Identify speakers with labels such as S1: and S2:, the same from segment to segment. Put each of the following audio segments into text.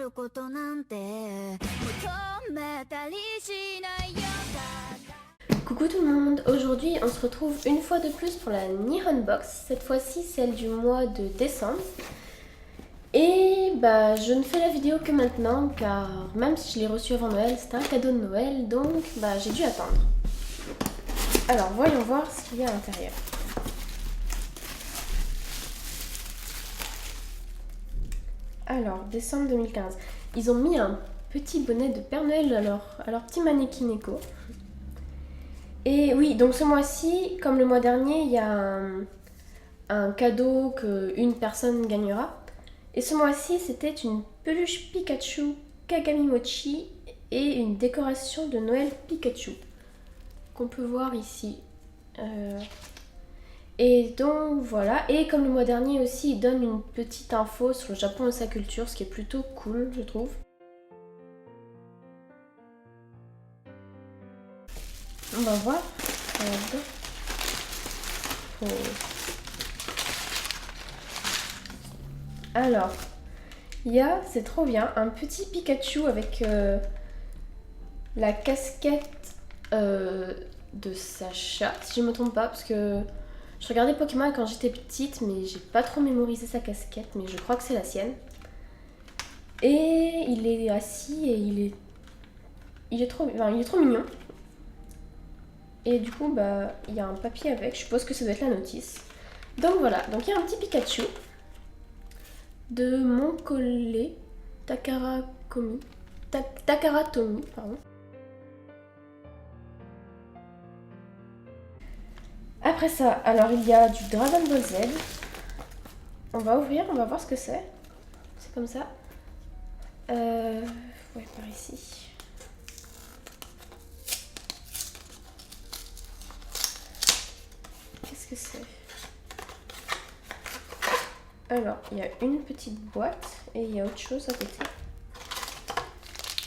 S1: ることなんて求めたりしないよ。
S2: Coucou tout le monde, aujourd'hui on se retrouve une fois de plus pour la Nihon Box, cette fois-ci celle du mois de décembre. Et bah je ne fais la vidéo que maintenant car même si je l'ai reçue avant Noël, c'était un cadeau de Noël donc bah j'ai dû attendre. Alors voyons voir ce qu'il y a à l'intérieur. Alors décembre 2015, ils ont mis un petit bonnet de Père Noël à leur petit mannequin éco. Et oui, donc ce mois-ci, comme le mois dernier, il y a un cadeau qu'une personne gagnera. Et ce mois-ci, c'était une peluche Pikachu Kagami Mochi et une décoration de Noël Pikachu qu'on peut voir ici. Et donc voilà, et comme le mois dernier aussi, il donne une petite info sur le Japon et sa culture, ce qui est plutôt cool, je trouve. On va voir. Oh. Alors, il y a, c'est trop bien, un petit Pikachu avec la casquette de Sacha, si je me trompe pas, parce que je regardais Pokémon quand j'étais petite, mais j'ai pas trop mémorisé sa casquette, mais je crois que c'est la sienne. Et il est assis et il est trop mignon. Et du coup, bah, il y a un papier avec, je suppose que ça doit être la notice. Donc voilà, donc il y a un petit Pikachu de Monkole Takaratomi, pardon. Après ça, alors il y a du Dragon Ball Z. On va ouvrir, on va voir ce que c'est. C'est comme ça. Ouais, par ici. Qu'est-ce que c'est? Alors, il y a une petite boîte et il y a autre chose à côté.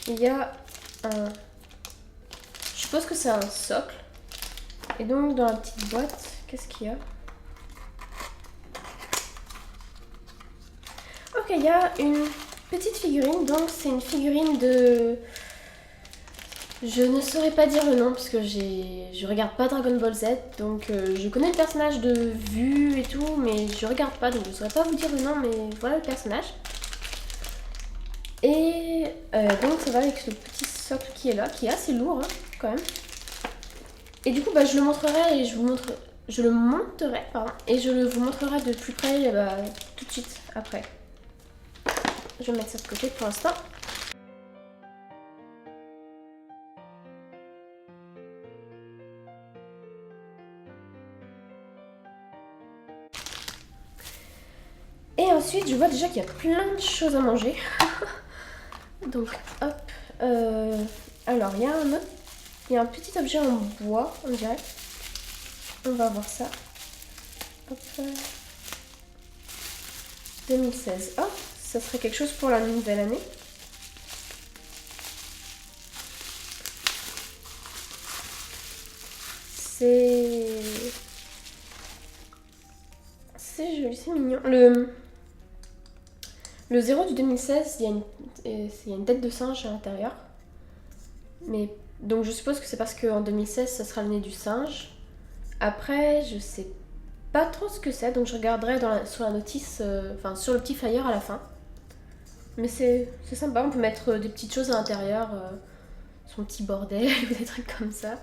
S2: Il y a un... Je suppose que c'est un socle. Et donc, dans la petite boîte, qu'est-ce qu'il y a? Ok, il y a une petite figurine. Donc, c'est une figurine de... Je ne saurais pas dire le nom parce que je regarde pas Dragon Ball Z, donc je connais le personnage de vue et tout, mais je regarde pas, donc je saurais pas vous dire le nom, mais voilà le personnage. Et donc ça va avec ce petit socle qui est là, qui est assez lourd hein, quand même. Et du coup bah, je le montrerai et je le monterai et je vous montrerai de plus près bah, tout de suite après. Je vais mettre ça de côté pour l'instant. Et ensuite, je vois déjà qu'il y a plein de choses à manger. Donc, hop. Alors, il y a un petit objet en bois, on dirait. On va voir ça. Hop. 2016. Oh, ça serait quelque chose pour la nouvelle année. C'est joli, c'est mignon. Le 0 du 2016, il y a une tête de singe à l'intérieur. Mais donc je suppose que c'est parce qu'en 2016, ça sera l'année du singe. Après, je sais pas trop ce que c'est, donc je regarderai sur la notice, enfin sur le petit flyer à la fin. Mais c'est sympa, on peut mettre des petites choses à l'intérieur, son petit bordel ou des trucs comme ça.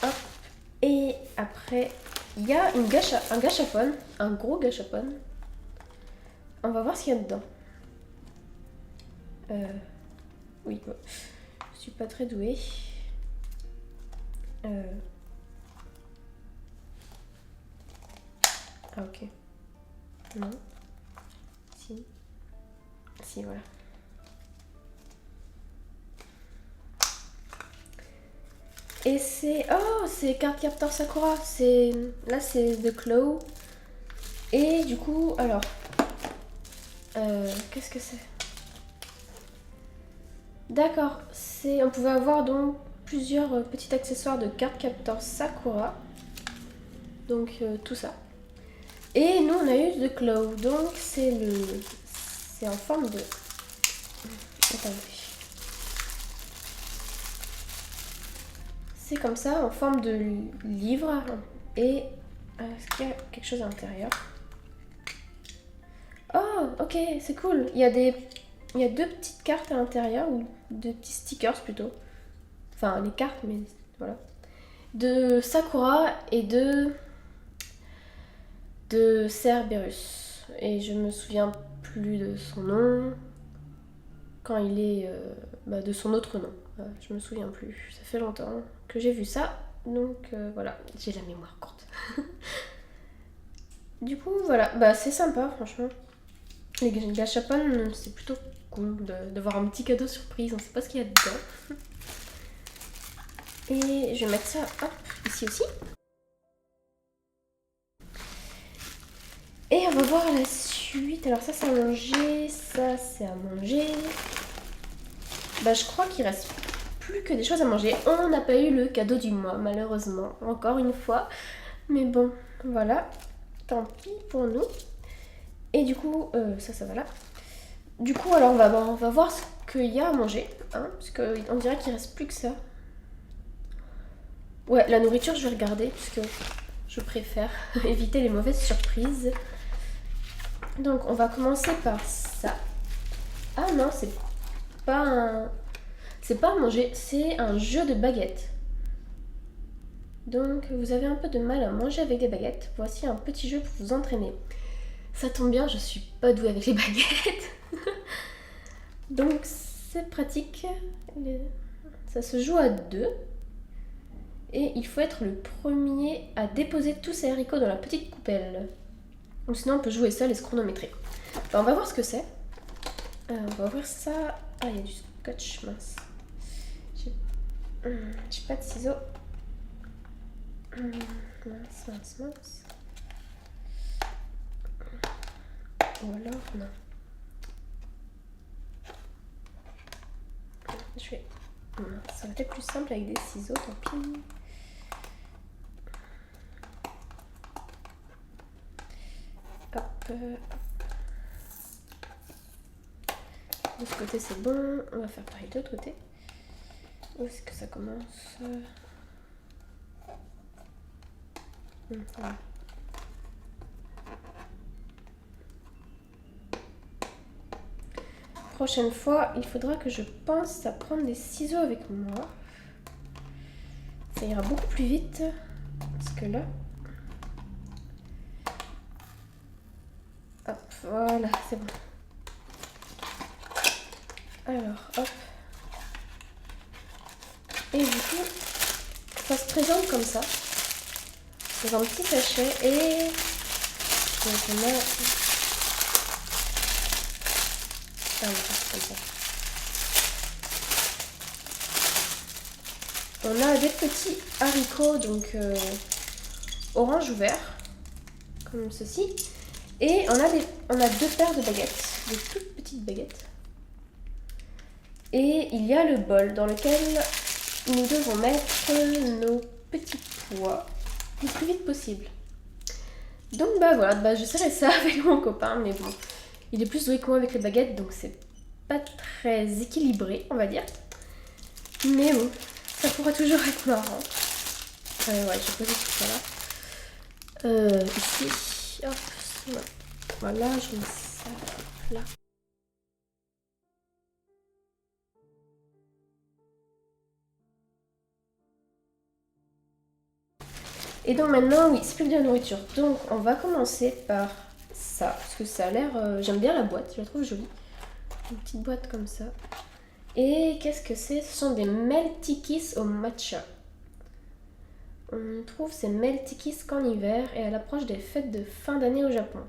S2: Hop. Et après, il y a un gâchapon, un gros gâchapon. On va voir ce qu'il y a dedans. Oui, bon. Je suis pas très douée. Ah ok. Non. Si. Si, voilà. Et c'est... Oh, c'est Cardcaptor Sakura. Là, c'est The Claw. Et du coup, alors... qu'est-ce que c'est? D'accord. On pouvait avoir donc plusieurs petits accessoires de Cardcaptor Sakura. Donc, tout ça. Et nous on a eu The Claw, donc c'est en forme de... Attendez. C'est comme ça, en forme de livre. Et est-ce qu'il y a quelque chose à l'intérieur? Oh, ok, c'est cool. Il y a deux petites cartes à l'intérieur, ou deux petits stickers plutôt. Enfin, les cartes, mais voilà. De Sakura et de Cerberus. Et je me souviens plus de son nom. Quand il est... de son autre nom. Je me souviens plus. Ça fait longtemps que j'ai vu ça. Donc voilà, j'ai la mémoire courte. Du coup, voilà. C'est sympa, franchement. Les gachapon, c'est plutôt cool d'avoir un petit cadeau surprise. On sait pas ce qu'il y a dedans. Et je vais mettre ça, hop, ici aussi. Et on va voir la suite. Alors ça, c'est à manger. Ça, c'est à manger. Je crois qu'il reste plus que des choses à manger. On n'a pas eu le cadeau du mois, malheureusement. Encore une fois. Mais bon, voilà. Tant pis pour nous. Et du coup, ça va là. Du coup, alors, on va voir ce qu'il y a à manger. Hein, parce qu'on dirait qu'il reste plus que ça. Ouais, la nourriture, je vais regarder. Parce que je préfère éviter les mauvaises surprises. Donc, on va commencer par ça. Ah non, c'est pas à manger, c'est un jeu de baguettes. Donc, vous avez un peu de mal à manger avec des baguettes. Voici un petit jeu pour vous entraîner. Ça tombe bien, je suis pas douée avec les baguettes. Donc, c'est pratique. Ça se joue à 2. Et il faut être le premier à déposer tous ces haricots dans la petite coupelle. Ou sinon, on peut jouer seul et se chronométrer. On va voir ce que c'est. On va ouvrir ça. Ah, il y a du scotch, mince. J'ai pas de ciseaux. Mince. Ou alors, non. Ça aurait été plus simple avec des ciseaux, tant pis. Hop. De ce côté, c'est bon. On va faire pareil de l'autre côté. Où est-ce que ça commence? Voilà. Prochaine fois, il faudra que je pense à prendre des ciseaux avec moi. Ça ira beaucoup plus vite. Parce que là... Hop, voilà, c'est bon. Alors, hop. Et du coup, ça se présente comme ça. Dans un petit sachet et... Donc on a... Ah oui, c'est comme ça. On a des petits haricots, donc orange ou vert, comme ceci. Et on a 2 paires de baguettes, de toutes petites baguettes. Et il y a le bol dans lequel nous devons mettre nos petits pois le plus vite possible. Donc voilà, je serai ça avec mon copain, mais bon, il est plus doué que moi avec les baguettes, donc c'est pas très équilibré, on va dire. Mais bon, ça pourra toujours être marrant. Ouais, je vais poser tout ça là. Ici, hop, voilà, je mets ça là. Et donc maintenant, oui, c'est plus que de la nourriture. Donc on va commencer par ça, parce que ça a l'air... j'aime bien la boîte, je la trouve jolie. Une petite boîte comme ça. Et qu'est-ce que c'est? Ce sont des Melty-Kiss au matcha. On trouve ces Melty-Kiss qu'en hiver et à l'approche des fêtes de fin d'année au Japon.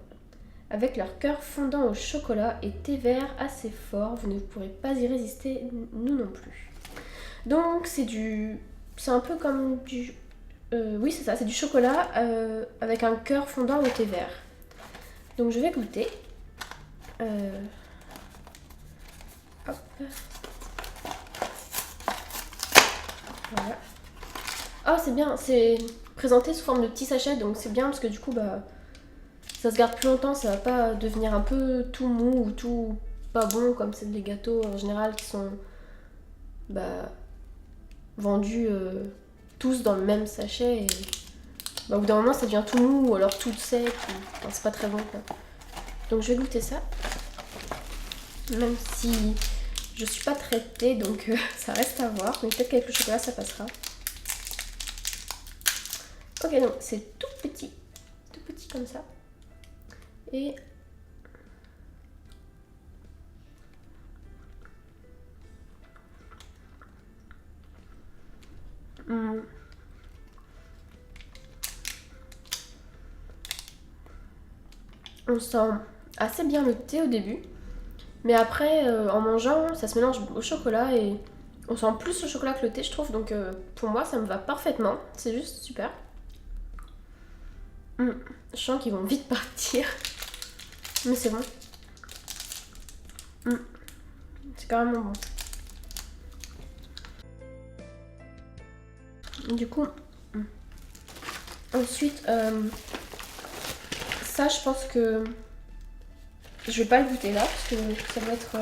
S2: Avec leur cœur fondant au chocolat et thé vert assez fort, vous ne pourrez pas y résister, nous non plus. Donc c'est un peu comme du... oui, c'est ça, c'est du chocolat avec un cœur fondant au thé vert. Donc je vais goûter. Hop. Voilà. Oh, c'est bien, c'est présenté sous forme de petits sachets, donc c'est bien parce que du coup, Ça se garde plus longtemps, ça va pas devenir un peu tout mou ou tout pas bon comme c'est les gâteaux en général qui sont vendus tous dans le même sachet. Et au bout d'un moment, ça devient tout mou ou alors tout sec. Enfin, c'est pas très bon quoi. Donc je vais goûter ça. Même si je suis pas très thé, donc ça reste à voir. Mais peut-être qu'avec le chocolat, ça passera. Ok, donc c'est tout petit comme ça. Et on sent assez bien le thé au début, mais après en mangeant ça se mélange au chocolat et on sent plus le chocolat que le thé je trouve, donc pour moi ça me va parfaitement, c'est juste super. Je sens qu'ils vont vite partir, mais c'est bon. C'est carrément bon. Du coup, ensuite, ça je pense que je vais pas le goûter là parce que ça va être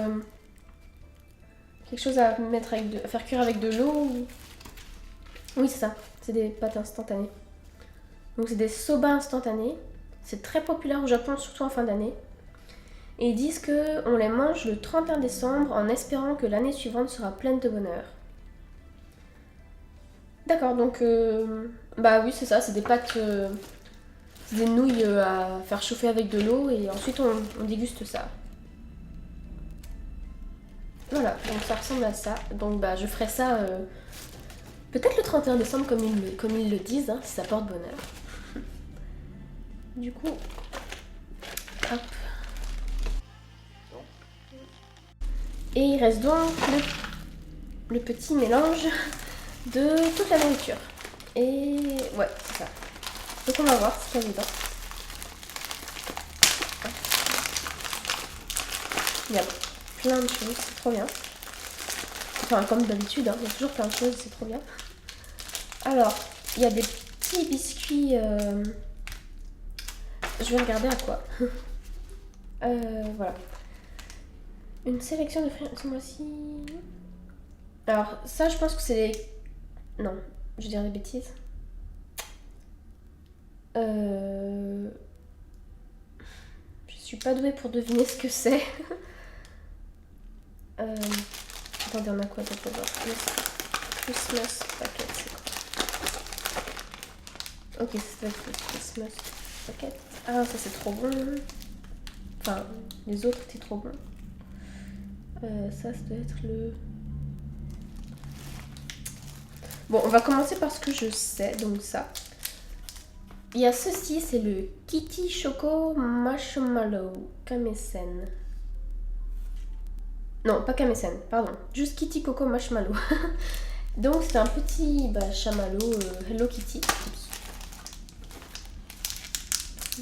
S2: quelque chose à mettre à faire cuire avec de l'eau. Oui, c'est ça, c'est des pâtes instantanées. Donc c'est des soba instantanés. C'est très populaire au Japon, surtout en fin d'année. Et ils disent qu'on les mange le 31 décembre en espérant que l'année suivante sera pleine de bonheur. D'accord, donc oui c'est ça, c'est des pâtes, c'est des nouilles à faire chauffer avec de l'eau et ensuite on déguste ça. Voilà, donc ça ressemble à ça. Donc je ferai ça peut-être le 31 décembre comme ils le disent, hein, si ça porte bonheur. Du coup, hop. Et il reste donc le petit mélange de toute la nourriture. Et ouais, c'est ça. Donc on va voir ce qu'il y a dedans. Il y a plein de choses, c'est trop bien. Enfin, comme d'habitude, hein, il y a toujours plein de choses, c'est trop bien. Alors, il y a des petits biscuits... Je vais regarder à quoi. Voilà. Une sélection de fruits ce mois-ci. Alors, ça, je pense que c'est les... Non, je vais dire des bêtises. Je suis pas douée pour deviner ce que c'est. Attendez, on a quoi d'autre d'abord? Christmas packet, c'est quoi? Ok, c'est le Christmas packet. Ah, ça c'est trop bon. Enfin, les autres étaient trop bons. Ça doit être le... Bon, on va commencer par ce que je sais, donc ça. Il y a ceci, c'est le Kitty Choco Marshmallow Kamesen. Non, pas Kamesen, pardon. Juste Kitty Coco Marshmallow. Donc c'est un petit chamallow Hello Kitty.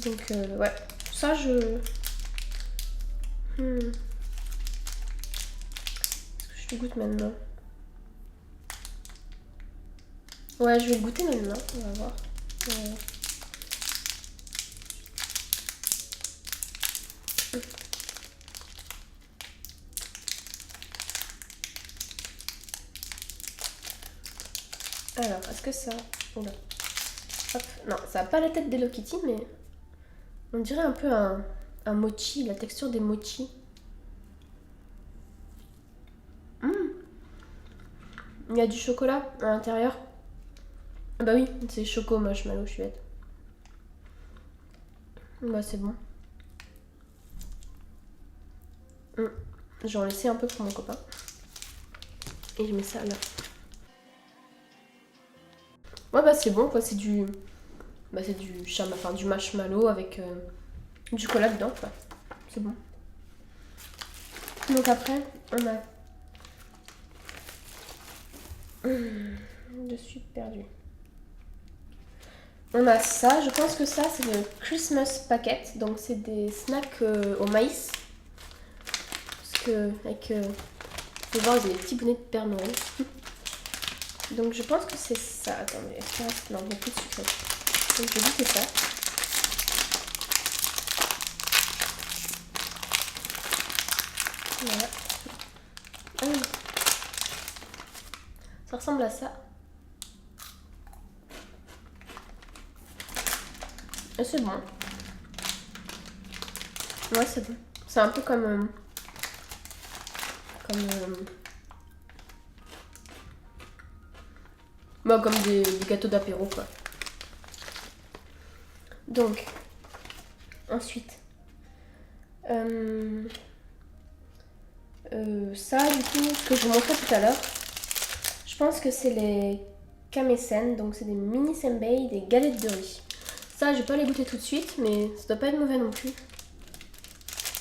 S2: Donc ouais, ça je... Est-ce que je le goûte maintenant? Ouais, je vais le goûter maintenant, on va voir. Alors, est-ce que ça... Oula. Hop. Non, ça n'a pas la tête d'Hello Kitty, mais on dirait un peu un mochi, la texture des mochi. Il y a du chocolat à l'intérieur. Bah oui, c'est choco marshmallow, je suis bête. Bah c'est bon. J'en laissais un peu pour mon copain. Et je mets ça là. Ouais bah c'est bon quoi, c'est du... Bah c'est du marshmallow avec du chocolat dedans quoi. C'est bon. Donc après, on a... Je suis perdue. On a ça, je pense que ça c'est le Christmas packet, donc c'est des snacks au maïs. Parce que avec... vous pouvez voir, il y a des petits bonnets de Père Noël. Donc je pense que c'est ça. Attendez, est-ce qu'il reste... Non, il n'y a plus de sucre. Donc je dis que c'est ça. Voilà. Ah oui. Ça ressemble à ça. Et c'est bon. Ouais, c'est bon. C'est un peu comme bon, comme des gâteaux d'apéro, quoi. Donc, ensuite, ça, du coup, ce que je vous montrais tout à l'heure, je pense que c'est les kamesen, donc c'est des mini senbei, des galettes de riz. Ça, je vais pas les goûter tout de suite, mais ça doit pas être mauvais non plus.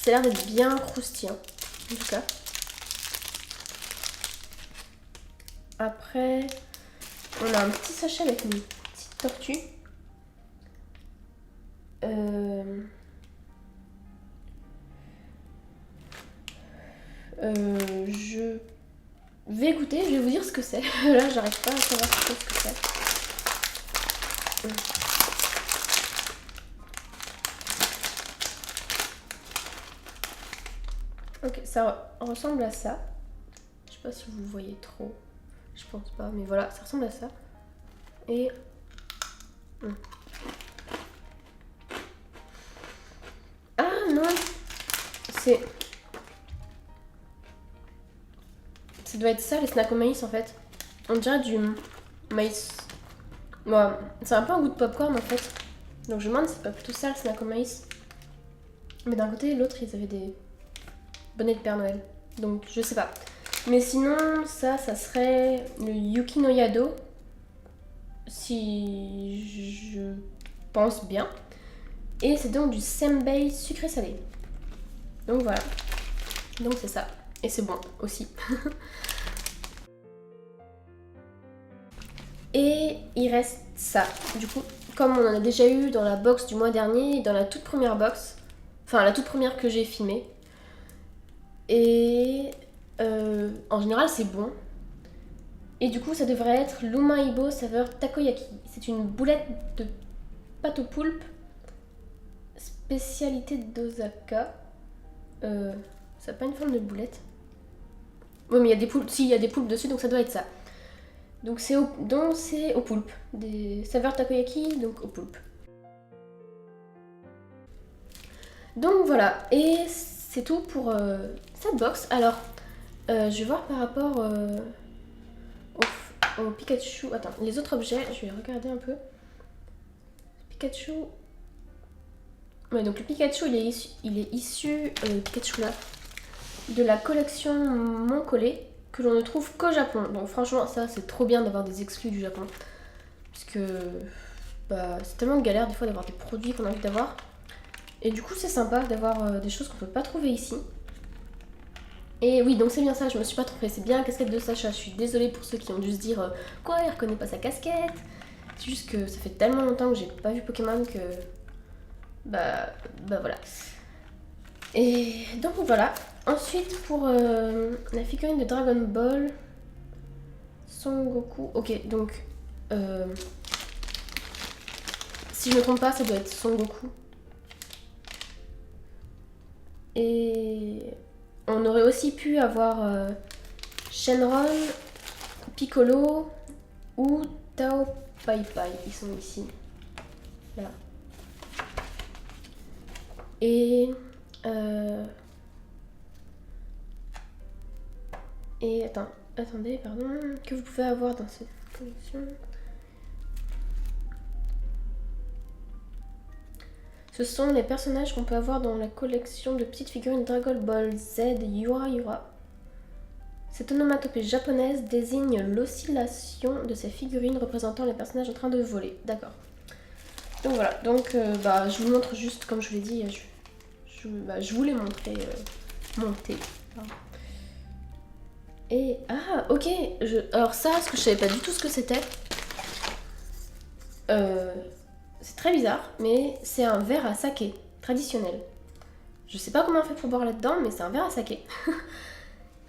S2: Ça a l'air d'être bien croustillant, en tout cas. Après, on a un petit sachet avec une petite tortue. Je vais goûter, je vais vous dire ce que c'est. Là, j'arrive pas à savoir ce que c'est. Ok, ça ressemble à ça. Je sais pas si vous voyez trop. Je pense pas, mais voilà, ça ressemble à ça. Et... Ah non! C'est... Ça doit être ça, les snacks au maïs, en fait. On dirait du maïs. Bon, c'est un peu un goût de popcorn, en fait. Donc je me demande si c'est pas plutôt ça, le snack au maïs. Mais d'un côté, l'autre, ils avaient des bonnets de Père Noël. Donc je sais pas. Mais sinon, ça serait le Yuki no Yado. Si je pense bien. Et c'est donc du senbei sucré salé. Donc voilà. Donc c'est ça. Et c'est bon aussi. Et il reste ça. Du coup, comme on en a déjà eu dans la box du mois dernier, dans la toute première box, enfin la toute première que j'ai filmée. Et en général, c'est bon. Et du coup, ça devrait être l'umaibo saveur takoyaki. C'est une boulette de pâte au poulpe, spécialité d'Osaka. Ça n'a pas une forme de boulette. Oui, mais il y a des poulpes. Si, il y a des poulpes dessus, donc ça doit être ça. Donc c'est au poulpe. Des saveurs takoyaki, donc au poulpe. Donc voilà, et c'est tout pour cette box. Alors, je vais voir par rapport au Pikachu. Attends, les autres objets, je vais regarder un peu. Pikachu. Ouais, donc le Pikachu, il est issu Pikachu là, de la collection Moncolé, que l'on ne trouve qu'au Japon. Donc franchement, ça c'est trop bien d'avoir des exclus du Japon. Parce que bah, c'est tellement galère des fois d'avoir des produits qu'on a envie d'avoir. Et du coup, c'est sympa d'avoir des choses qu'on peut pas trouver ici. Et oui, donc c'est bien ça, je me suis pas trompée. C'est bien la casquette de Sacha. Je suis désolée pour ceux qui ont dû se dire quoi, il reconnaît pas sa casquette. C'est juste que ça fait tellement longtemps que j'ai pas vu Pokémon que. Bah voilà. Et donc voilà. Ensuite, pour la figurine de Dragon Ball, Son Goku. Ok, donc. Si je me trompe pas, ça doit être Son Goku. Et on aurait aussi pu avoir Shenron, Piccolo ou Tao Pai Pai. Ils sont ici. Là. Et attendez, pardon, que vous pouvez avoir dans cette collection. Ce sont les personnages qu'on peut avoir dans la collection de petites figurines Dragon Ball Z Yura Yura. Cette onomatopée japonaise désigne l'oscillation de ces figurines représentant les personnages en train de voler. D'accord. Donc voilà, donc je vous montre juste, comme je vous l'ai dit, je vous l'ai montré monté. Et ah ok, alors ça, ce que je savais pas du tout ce que c'était. C'est très bizarre, mais c'est un verre à saké traditionnel. Je sais pas comment on fait pour boire là-dedans, mais c'est un verre à saké.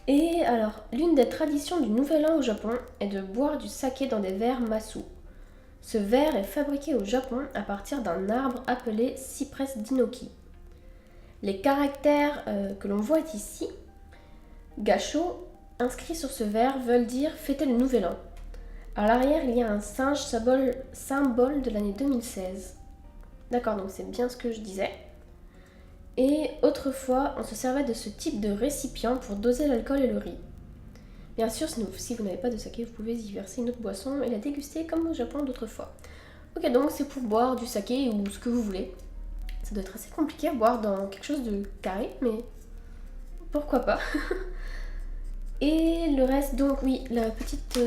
S2: Et alors, l'une des traditions du Nouvel An au Japon est de boire du saké dans des verres masu. Ce verre est fabriqué au Japon à partir d'un arbre appelé Cypress d'Inoki. Les caractères que l'on voit ici Gachot inscrits sur ce verre veulent dire fêter le nouvel an. À l'arrière, il y a un singe symbole de l'année 2016. D'accord, donc c'est bien ce que je disais. Et autrefois, on se servait de ce type de récipient pour doser l'alcool et le riz. Bien sûr, si vous n'avez pas de saké, vous pouvez y verser une autre boisson et la déguster comme au Japon d'autrefois. Ok, donc c'est pour boire du saké ou ce que vous voulez. Ça doit être assez compliqué à boire dans quelque chose de carré, mais pourquoi pas. Et le reste, donc oui, la petite...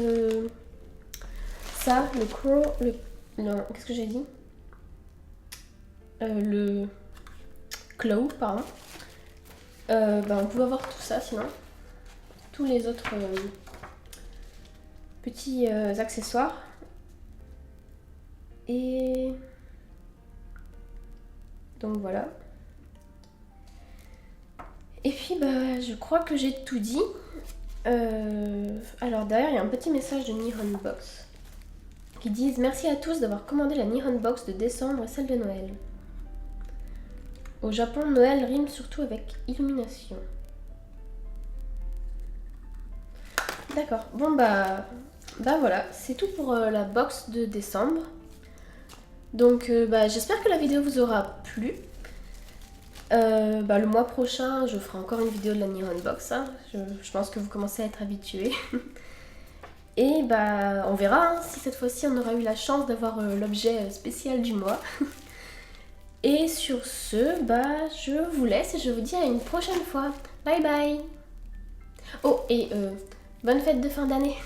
S2: ça, le crow... qu'est-ce que j'ai dit le claw, pardon. On pouvait avoir tout ça sinon. Tous les autres petits accessoires. Et donc voilà. Et puis je crois que j'ai tout dit. Alors derrière il y a un petit message de Nihon Box qui disent merci à tous d'avoir commandé la Nihon Box de décembre et celle de Noël. Au Japon, Noël rime surtout avec illumination. D'accord, bon voilà, c'est tout pour la box de décembre. Donc j'espère que la vidéo vous aura plu. Le mois prochain, je ferai encore une vidéo de la Nihon Box. Hein. Je pense que vous commencez à être habitués. Et on verra hein, si cette fois-ci on aura eu la chance d'avoir l'objet spécial du mois. Et sur ce, je vous laisse et je vous dis à une prochaine fois. Bye bye. Oh, et bonne fête de fin d'année.